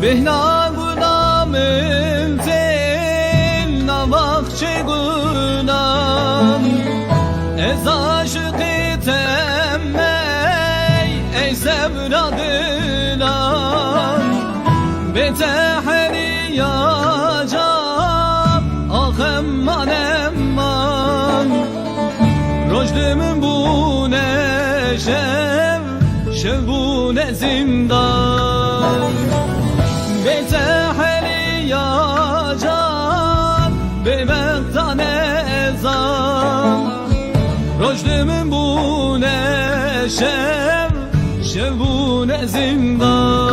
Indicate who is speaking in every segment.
Speaker 1: بهنا غلامم تل نواق چگونم از عاشقیتم ای زبر دلم به تحری عجب آخم منم من رجدم بونه شب بونه زندان به تحری عجب به وقتان ازم رجدم بونه شب بونه زندان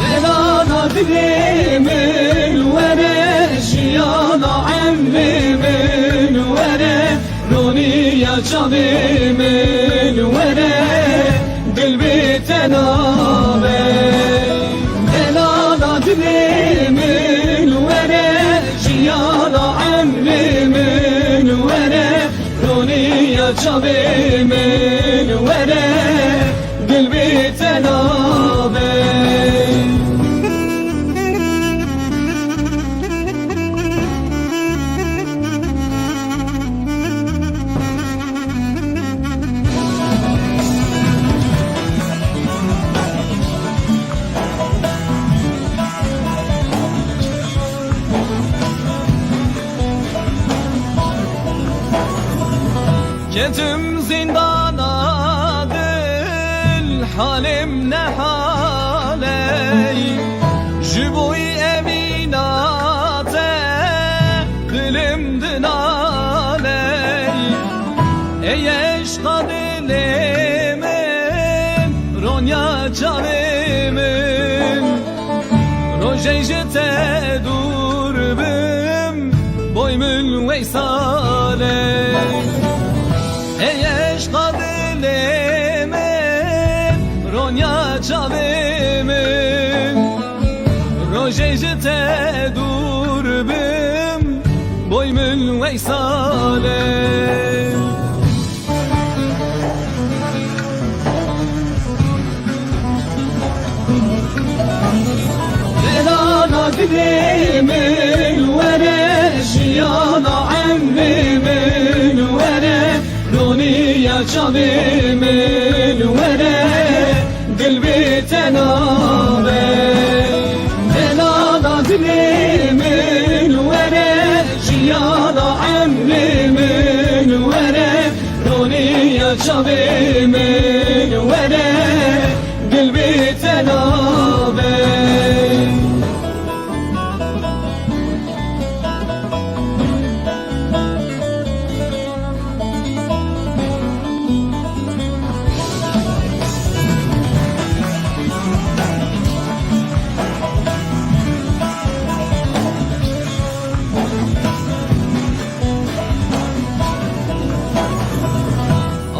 Speaker 1: دلانا دلی من وره شیانا عمری من وره رونیا چاوی من وره دل بی تنابه دلانا دلی من وره شیانا عمری من وره رونیا چاوی من وره دل بی تنابه Gittim zindana dil halim ne haley Jiboy eminate dilim dinaley Ey eşka dilimin ronya canımın Rojejete durbim boymul veysaley Ey eşka dilimin ronya çavimin Rojejete durbim boymul veysale Delana dilimin vere şiyana emrimin vere دنیا چاوی من وره دل بی تنابه دلالا دلی من وره جیانا عمری من وره دنیا چاوی من وره دل بی تنابه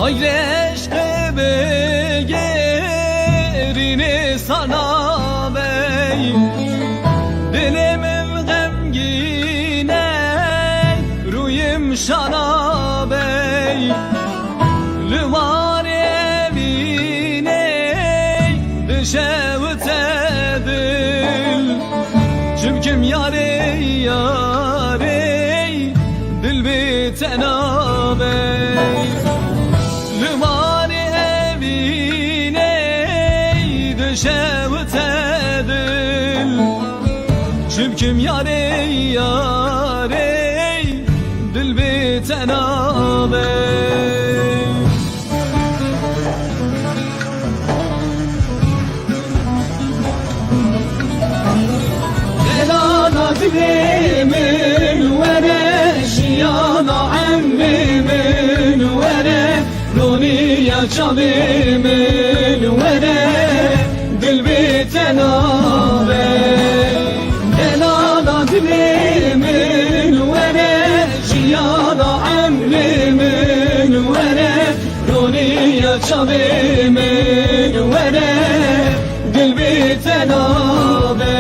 Speaker 1: Ay eşkı begerini sana bey Dilimim gemgine ruyum şana bey Lüvar evine dışevt edil Çünküm yare dil bitena bey Lümani evine dışevt edil Çünküm yare dil bitena bey Delana dilimin vere şiyana emrimin vere Roniya çavimin vere dil bitena bey Delana dilimin vere şiyana emrimin vere Roniya çavimin vere dil bitena bey